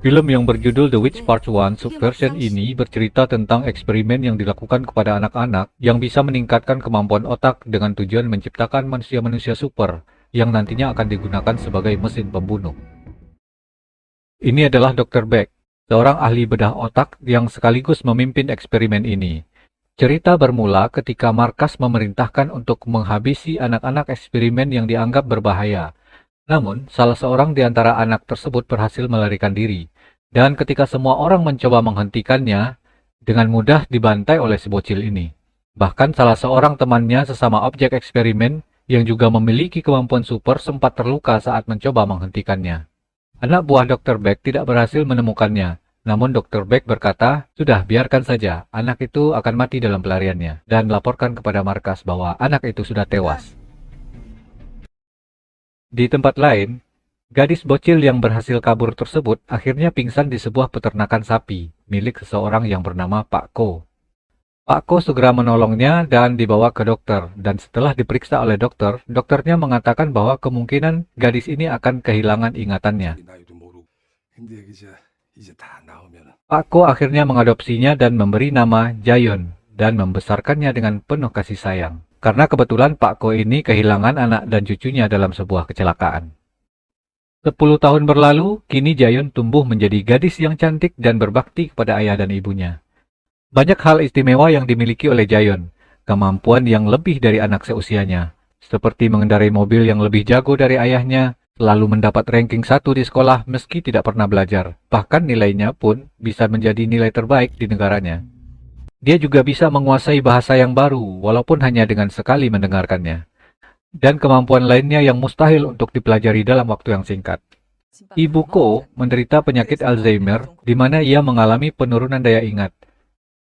Film yang berjudul The Witch Part 1 Subversion ini bercerita tentang eksperimen yang dilakukan kepada anak-anak yang bisa meningkatkan kemampuan otak dengan tujuan menciptakan manusia-manusia super yang nantinya akan digunakan sebagai mesin pembunuh. Ini adalah Dr. Beck, seorang ahli bedah otak yang sekaligus memimpin eksperimen ini. Cerita bermula ketika markas memerintahkan untuk menghabisi anak-anak eksperimen yang dianggap berbahaya. Namun, salah seorang di antara anak tersebut berhasil melarikan diri. Dan ketika semua orang mencoba menghentikannya, dengan mudah dibantai oleh si bocil ini. Bahkan salah seorang temannya sesama objek eksperimen yang juga memiliki kemampuan super sempat terluka saat mencoba menghentikannya. Anak buah Dr. Beck tidak berhasil menemukannya. Namun Dr. Beck berkata, sudah biarkan saja, anak itu akan mati dalam pelariannya, dan melaporkan kepada markas bahwa anak itu sudah tewas. Di tempat lain, gadis bocil yang berhasil kabur tersebut akhirnya pingsan di sebuah peternakan sapi milik seseorang yang bernama Pak Ko. Pak Ko segera menolongnya dan dibawa ke dokter, dan setelah diperiksa oleh dokter, dokternya mengatakan bahwa kemungkinan gadis ini akan kehilangan ingatannya. Pak Ko akhirnya mengadopsinya dan memberi nama Jayon dan membesarkannya dengan penuh kasih sayang. Karena kebetulan Pak Ko ini kehilangan anak dan cucunya dalam sebuah kecelakaan. 10 tahun berlalu, kini Jayon tumbuh menjadi gadis yang cantik dan berbakti kepada ayah dan ibunya. Banyak hal istimewa yang dimiliki oleh Jayon, kemampuan yang lebih dari anak seusianya, seperti mengendarai mobil yang lebih jago dari ayahnya, selalu mendapat ranking 1 di sekolah meski tidak pernah belajar, bahkan nilainya pun bisa menjadi nilai terbaik di negaranya. Dia juga bisa menguasai bahasa yang baru, walaupun hanya dengan sekali mendengarkannya. Dan kemampuan lainnya yang mustahil untuk dipelajari dalam waktu yang singkat. Ibu Ko menderita penyakit Alzheimer, di mana ia mengalami penurunan daya ingat.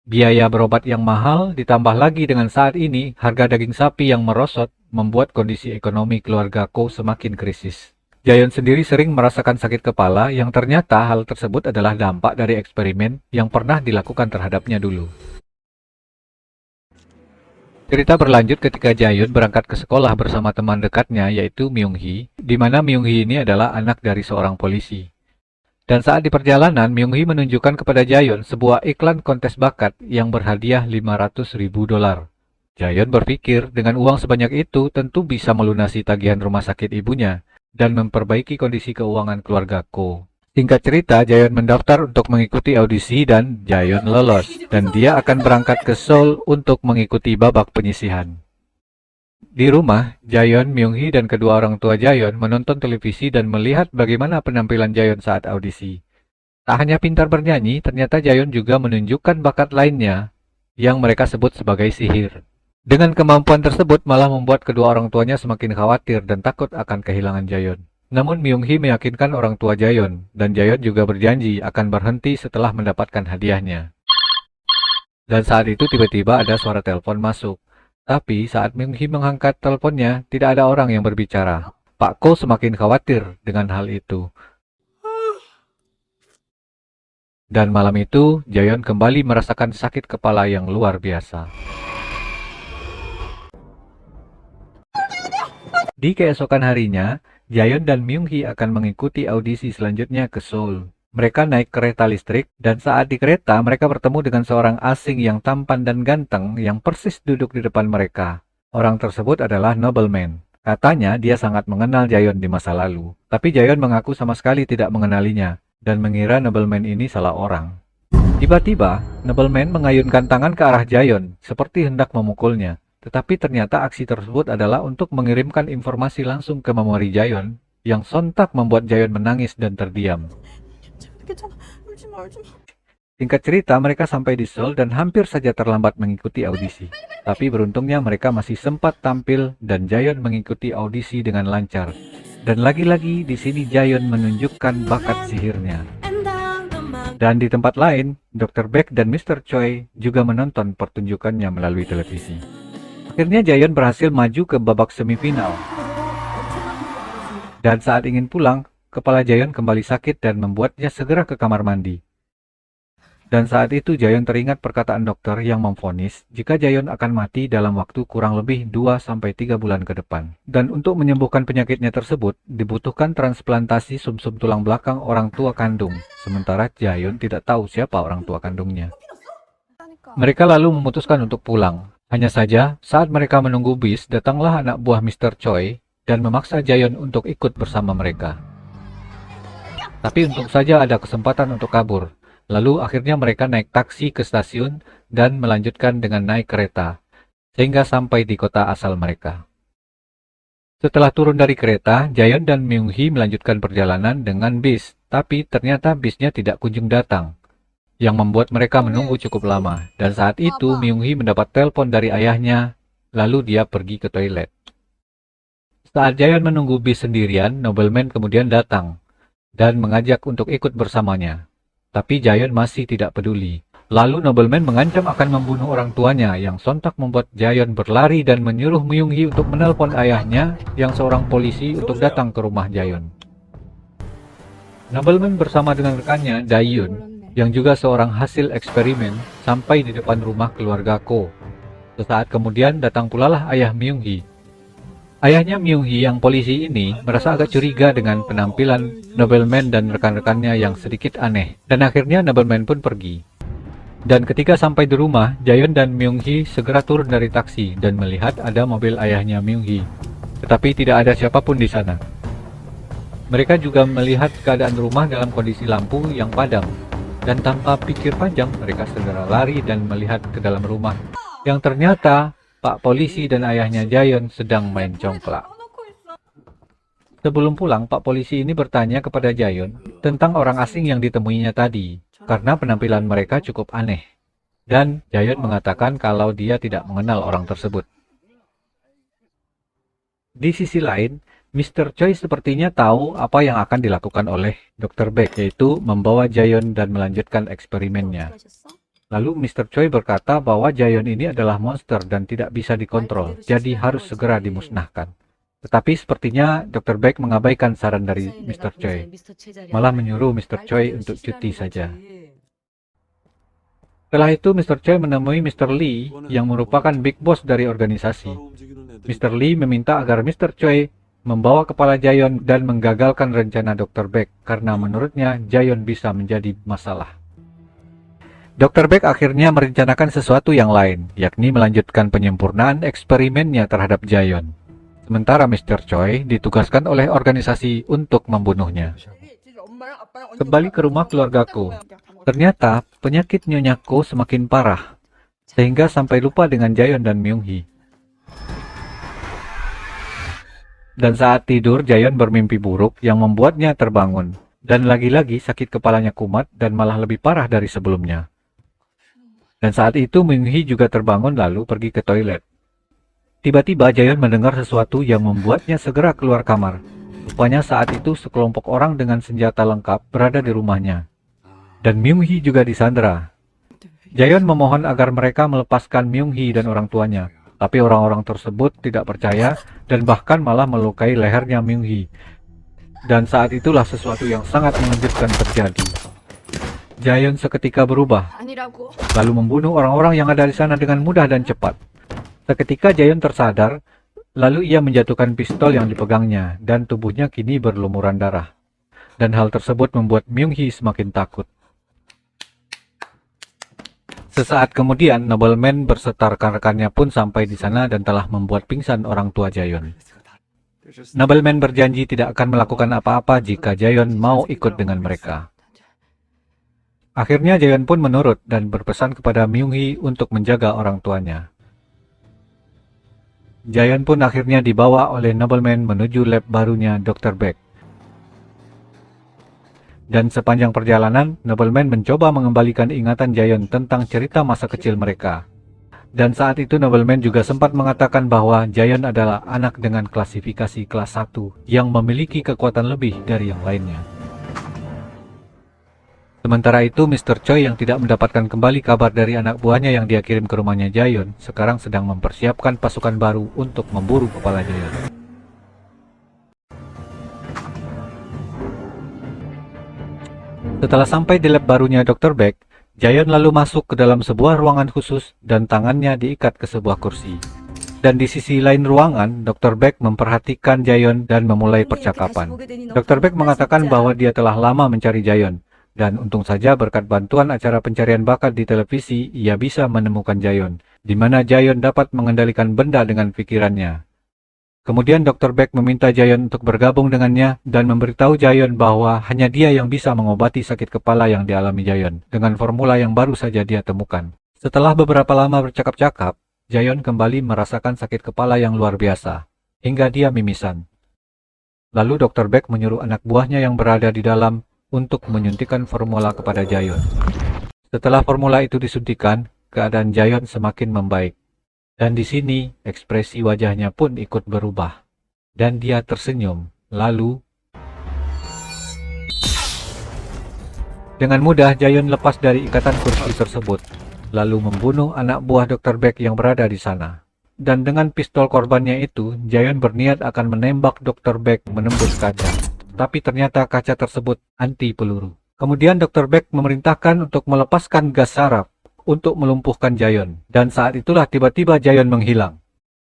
Biaya berobat yang mahal, ditambah lagi dengan saat ini harga daging sapi yang merosot, membuat kondisi ekonomi keluarga Ko semakin krisis. Jayon sendiri sering merasakan sakit kepala yang ternyata hal tersebut adalah dampak dari eksperimen yang pernah dilakukan terhadapnya dulu. Cerita berlanjut ketika Jayon berangkat ke sekolah bersama teman dekatnya yaitu Myung-hee, di mana Myung-hee ini adalah anak dari seorang polisi. Dan saat di perjalanan, Myung-hee menunjukkan kepada Jayon sebuah iklan kontes bakat yang berhadiah $500.000. Jayon berpikir dengan uang sebanyak itu tentu bisa melunasi tagihan rumah sakit ibunya dan memperbaiki kondisi keuangan keluarga Ko. Singkat cerita, Jayon mendaftar untuk mengikuti audisi dan Jayon lolos. Dan dia akan berangkat ke Seoul untuk mengikuti babak penyisihan. Di rumah, Jayon, Myung-hee, dan kedua orang tua Jayon menonton televisi dan melihat bagaimana penampilan Jayon saat audisi. Tak hanya pintar bernyanyi, ternyata Jayon juga menunjukkan bakat lainnya yang mereka sebut sebagai sihir. Dengan kemampuan tersebut malah membuat kedua orang tuanya semakin khawatir dan takut akan kehilangan Jayon. Namun Myung-hee meyakinkan orang tua Jayon, dan Jayon juga berjanji akan berhenti setelah mendapatkan hadiahnya. Dan saat itu tiba-tiba ada suara telepon masuk. Tapi saat Myung-hee mengangkat teleponnya, tidak ada orang yang berbicara. Pak Ko semakin khawatir dengan hal itu. Dan malam itu, Jayon kembali merasakan sakit kepala yang luar biasa. Di keesokan harinya, Jayon dan Myung-hee akan mengikuti audisi selanjutnya ke Seoul. Mereka naik kereta listrik, dan saat di kereta mereka bertemu dengan seorang asing yang tampan dan ganteng yang persis duduk di depan mereka. Orang tersebut adalah Nobleman. Katanya dia sangat mengenal Jayon di masa lalu, tapi Jayon mengaku sama sekali tidak mengenalinya, dan mengira Nobleman ini salah orang. Tiba-tiba, Nobleman mengayunkan tangan ke arah Jayon, seperti hendak memukulnya. Tetapi ternyata aksi tersebut adalah untuk mengirimkan informasi langsung ke memori Jayon, yang sontak membuat Jayon menangis dan terdiam. Singkat cerita, mereka sampai di Seoul dan hampir saja terlambat mengikuti audisi. Tapi beruntungnya mereka masih sempat tampil dan Jayon mengikuti audisi dengan lancar. Dan lagi-lagi di sini Jayon menunjukkan bakat sihirnya. Dan di tempat lain, Dr. Beck dan Mr. Choi juga menonton pertunjukannya melalui televisi. Akhirnya Jayon berhasil maju ke babak semifinal. Dan saat ingin pulang, kepala Jayon kembali sakit dan membuatnya segera ke kamar mandi. Dan saat itu Jayon teringat perkataan dokter yang memvonis jika Jayon akan mati dalam waktu kurang lebih 2-3 bulan ke depan. Dan untuk menyembuhkan penyakitnya tersebut, dibutuhkan transplantasi sumsum tulang belakang orang tua kandung. Sementara Jayon tidak tahu siapa orang tua kandungnya. Mereka lalu memutuskan untuk pulang. Hanya saja, saat mereka menunggu bis, datanglah anak buah Mr. Choi dan memaksa Jayon untuk ikut bersama mereka. Tapi untung saja ada kesempatan untuk kabur. Lalu akhirnya mereka naik taksi ke stasiun dan melanjutkan dengan naik kereta, sehingga sampai di kota asal mereka. Setelah turun dari kereta, Jayon dan Myung-hee melanjutkan perjalanan dengan bis, tapi ternyata bisnya tidak kunjung datang, yang membuat mereka menunggu cukup lama. Dan saat itu Myung-hee mendapat telepon dari ayahnya, lalu dia pergi ke toilet. Saat Jayon menunggu bis sendirian, nobleman kemudian datang dan mengajak untuk ikut bersamanya. Tapi Jayon masih tidak peduli. Lalu nobleman mengancam akan membunuh orang tuanya yang sontak membuat Jayon berlari dan menyuruh Myung-hee untuk menelpon ayahnya yang seorang polisi untuk datang ke rumah Jayon. Nobleman bersama dengan rekannya, Dae-yoon, yang juga seorang hasil eksperimen, sampai di depan rumah keluarga Ko. Sesaat kemudian datang pula lah ayah Myung-hee. Ayahnya Myung-hee yang polisi ini merasa agak curiga dengan penampilan nobleman dan rekan-rekannya yang sedikit aneh. Dan akhirnya nobleman pun pergi. Dan ketika sampai di rumah, Jayon dan Myung-hee segera turun dari taksi dan melihat ada mobil ayahnya Myung-hee. Tetapi tidak ada siapapun di sana. Mereka juga melihat keadaan rumah dalam kondisi lampu yang padam. Dan tanpa pikir panjang, mereka segera lari dan melihat ke dalam rumah. Yang ternyata Pak Polisi dan ayahnya Jayon sedang main congklak. Sebelum pulang, Pak Polisi ini bertanya kepada Jayon tentang orang asing yang ditemuinya tadi, karena penampilan mereka cukup aneh. Dan Jayon mengatakan kalau dia tidak mengenal orang tersebut. Di sisi lain, Mr. Choi sepertinya tahu apa yang akan dilakukan oleh Dr. Beck, yaitu membawa Jayon dan melanjutkan eksperimennya. Lalu Mr. Choi berkata bahwa Jayon ini adalah monster dan tidak bisa dikontrol, jadi harus segera dimusnahkan. Tetapi sepertinya Dr. Beck mengabaikan saran dari Mr. Choi, malah menyuruh Mr. Choi untuk cuti saja. Setelah itu Mr. Choi menemui Mr. Lee yang merupakan big boss dari organisasi. Mr. Lee meminta agar Mr. Choi membawa kepala Jayon dan menggagalkan rencana Dr. Beck karena menurutnya Jayon bisa menjadi masalah. Dr. Beck akhirnya merencanakan sesuatu yang lain, yakni melanjutkan penyempurnaan eksperimennya terhadap Jayon. Sementara Mr. Choi ditugaskan oleh organisasi untuk membunuhnya. Kembali ke rumah keluarga Ko. Ternyata penyakit Nyonya Ko semakin parah, sehingga sampai lupa dengan Jayon dan Myung-hee. Dan saat tidur, Jayon bermimpi buruk yang membuatnya terbangun. Dan lagi-lagi sakit kepalanya kumat dan malah lebih parah dari sebelumnya. Dan saat itu Myung-hee juga terbangun lalu pergi ke toilet. Tiba-tiba Jayon mendengar sesuatu yang membuatnya segera keluar kamar. Rupanya saat itu sekelompok orang dengan senjata lengkap berada di rumahnya. Dan Myung-hee juga disandera. Jayon memohon agar mereka melepaskan Myung-hee dan orang tuanya. Tapi orang-orang tersebut tidak percaya dan bahkan malah melukai lehernya Myung-hee. Dan saat itulah sesuatu yang sangat mengejutkan terjadi. Jayon seketika berubah, lalu membunuh orang-orang yang ada di sana dengan mudah dan cepat. Seketika Jayon tersadar, lalu ia menjatuhkan pistol yang dipegangnya, dan tubuhnya kini berlumuran darah. Dan hal tersebut membuat Myung-hee semakin takut. Sesaat kemudian, nobleman berserta rekan-rekannya pun sampai di sana dan telah membuat pingsan orang tua Jayon. Nobleman berjanji tidak akan melakukan apa-apa jika Jayon mau ikut dengan mereka. Akhirnya Jayon pun menurut dan berpesan kepada Myung-hee untuk menjaga orang tuanya. Jayon pun akhirnya dibawa oleh nobleman menuju lab barunya Dr. Beck. Dan sepanjang perjalanan, nobleman mencoba mengembalikan ingatan Jayon tentang cerita masa kecil mereka. Dan saat itu nobleman juga sempat mengatakan bahwa Jayon adalah anak dengan klasifikasi kelas 1 yang memiliki kekuatan lebih dari yang lainnya. Sementara itu, Mr. Choi yang tidak mendapatkan kembali kabar dari anak buahnya yang dia kirim ke rumahnya Jayon, sekarang sedang mempersiapkan pasukan baru untuk memburu kepala Jayon. Setelah sampai di lab barunya Dr. Beck, Jayon lalu masuk ke dalam sebuah ruangan khusus dan tangannya diikat ke sebuah kursi. Dan di sisi lain ruangan, Dr. Beck memperhatikan Jayon dan memulai percakapan. Dr. Beck mengatakan bahwa dia telah lama mencari Jayon, dan untung saja berkat bantuan acara pencarian bakat di televisi, ia bisa menemukan Jayon, di mana Jayon dapat mengendalikan benda dengan pikirannya. Kemudian Dr. Beck meminta Jayon untuk bergabung dengannya dan memberitahu Jayon bahwa hanya dia yang bisa mengobati sakit kepala yang dialami Jayon dengan formula yang baru saja dia temukan. Setelah beberapa lama bercakap-cakap, Jayon kembali merasakan sakit kepala yang luar biasa, hingga dia mimisan. Lalu Dr. Beck menyuruh anak buahnya yang berada di dalam untuk menyuntikkan formula kepada Jayon. Setelah formula itu disuntikan, keadaan Jayon semakin membaik. Dan di sini, ekspresi wajahnya pun ikut berubah. Dan dia tersenyum. Lalu, dengan mudah Jayon lepas dari ikatan kursi tersebut, lalu membunuh anak buah Dr. Beck yang berada di sana. Dan dengan pistol korbannya itu, Jayon berniat akan menembak Dr. Beck menembus kaca. Tapi ternyata kaca tersebut anti peluru. Kemudian Dr. Beck memerintahkan untuk melepaskan gas saraf untuk melumpuhkan Jayon, dan saat itulah tiba-tiba Jayon menghilang.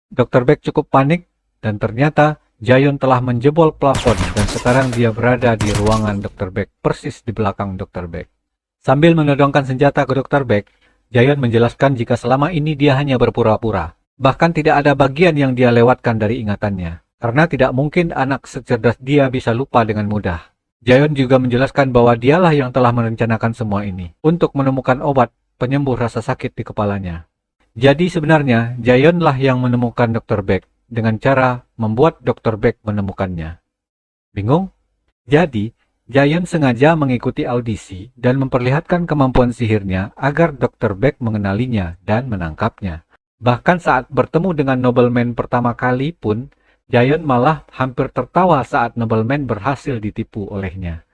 Dr. Beck cukup panik, dan ternyata Jayon telah menjebol plafon, dan sekarang dia berada di ruangan Dr. Beck, persis di belakang Dr. Beck. Sambil menodongkan senjata ke Dr. Beck, Jayon menjelaskan jika selama ini dia hanya berpura-pura. Bahkan tidak ada bagian yang dia lewatkan dari ingatannya, karena tidak mungkin anak secerdas dia bisa lupa dengan mudah. Jayon juga menjelaskan bahwa dialah yang telah merencanakan semua ini, untuk menemukan obat penyembuh rasa sakit di kepalanya. Jadi sebenarnya, Jayonlah yang menemukan Dr. Beck dengan cara membuat Dr. Beck menemukannya. Bingung? Jadi, Jayon sengaja mengikuti audisi dan memperlihatkan kemampuan sihirnya agar Dr. Beck mengenalinya dan menangkapnya. Bahkan saat bertemu dengan Nobleman pertama kali pun, Jayon malah hampir tertawa saat Nobleman berhasil ditipu olehnya.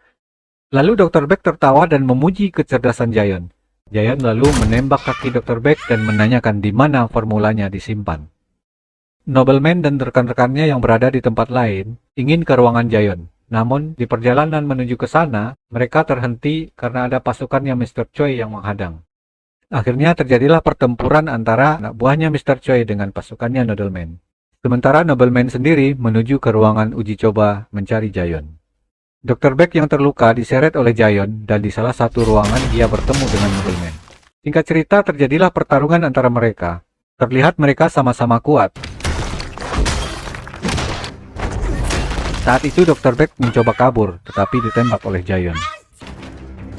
Lalu Dr. Beck tertawa dan memuji kecerdasan Jayon. Jayon lalu menembak kaki Dr. Beck dan menanyakan di mana formulanya disimpan. Nobleman dan rekan-rekannya yang berada di tempat lain ingin ke ruangan Jayon. Namun, di perjalanan menuju ke sana, mereka terhenti karena ada pasukannya Mr. Choi yang menghadang. Akhirnya terjadilah pertempuran antara anak buahnya Mr. Choi dengan pasukannya Nobleman. Sementara Nobleman sendiri menuju ke ruangan uji coba mencari Jayon. Dr. Beck yang terluka diseret oleh Jayon dan di salah satu ruangan dia bertemu dengan Nobleman. Singkat cerita terjadilah pertarungan antara mereka. Terlihat mereka sama-sama kuat. Saat itu Dr. Beck mencoba kabur tetapi ditembak oleh Jayon.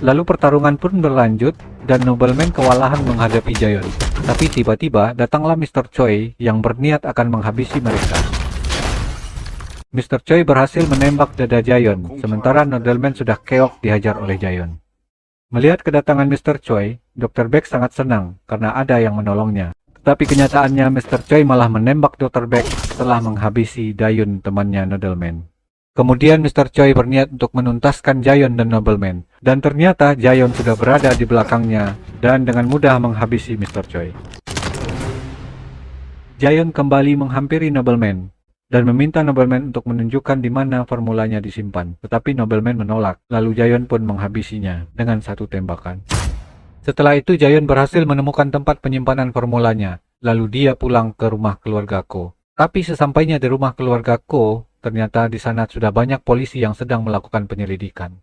Lalu pertarungan pun berlanjut dan Nobleman kewalahan menghadapi Jayon. Tapi tiba-tiba datanglah Mr. Choi yang berniat akan menghabisi mereka. Mr. Choi berhasil menembak dada Jayon, sementara Nobleman sudah keok dihajar oleh Jayon. Melihat kedatangan Mr. Choi, Dr. Beck sangat senang karena ada yang menolongnya. Tetapi kenyataannya Mr. Choi malah menembak Dr. Beck setelah menghabisi Jayon temannya Nobleman. Kemudian Mr. Choi berniat untuk menuntaskan Jayon dan Nobleman, dan ternyata Jayon sudah berada di belakangnya dan dengan mudah menghabisi Mr. Choi. Jayon kembali menghampiri Nobleman dan meminta Nobleman untuk menunjukkan di mana formulanya disimpan. Tetapi Nobleman menolak, lalu Jayon pun menghabisinya dengan satu tembakan. Setelah itu Jayon berhasil menemukan tempat penyimpanan formulanya, lalu dia pulang ke rumah keluarga Ko. Tapi sesampainya di rumah keluarga Ko, ternyata di sana sudah banyak polisi yang sedang melakukan penyelidikan.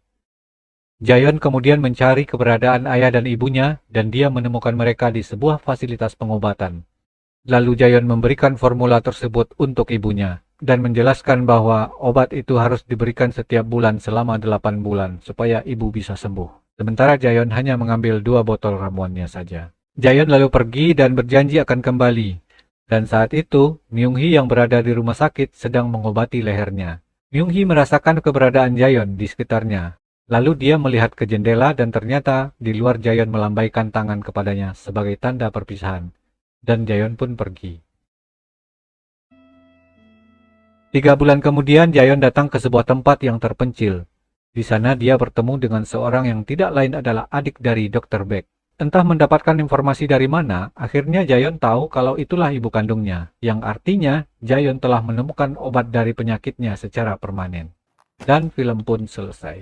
Jayon kemudian mencari keberadaan ayah dan ibunya dan dia menemukan mereka di sebuah fasilitas pengobatan. Lalu Jayon memberikan formula tersebut untuk ibunya dan menjelaskan bahwa obat itu harus diberikan setiap bulan selama 8 bulan supaya ibu bisa sembuh. Sementara Jayon hanya mengambil 2 botol ramuannya saja. Jayon lalu pergi dan berjanji akan kembali. Dan saat itu, Myung-hee yang berada di rumah sakit sedang mengobati lehernya. Myung-hee merasakan keberadaan Jayon di sekitarnya. Lalu dia melihat ke jendela dan ternyata di luar Jayon melambaikan tangan kepadanya sebagai tanda perpisahan. Dan Jayon pun pergi. 3 bulan kemudian Jayon datang ke sebuah tempat yang terpencil. Di sana dia bertemu dengan seorang yang tidak lain adalah adik dari Dr. Beck. Entah mendapatkan informasi dari mana, akhirnya Jayon tahu kalau itulah ibu kandungnya, yang artinya Jayon telah menemukan obat dari penyakitnya secara permanen. Dan film pun selesai.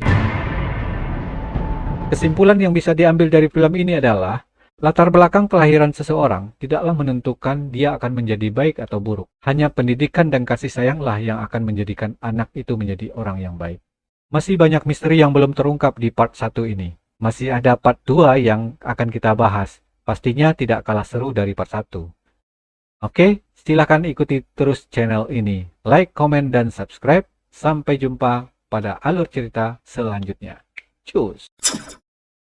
Kesimpulan yang bisa diambil dari film ini adalah, latar belakang kelahiran seseorang tidaklah menentukan dia akan menjadi baik atau buruk. Hanya pendidikan dan kasih sayanglah yang akan menjadikan anak itu menjadi orang yang baik. Masih banyak misteri yang belum terungkap di part 1 ini. Masih ada part 2 yang akan kita bahas. Pastinya tidak kalah seru dari part 1. Oke, silakan ikuti terus channel ini. Like, komen, dan subscribe. Sampai jumpa pada alur cerita selanjutnya. Cus!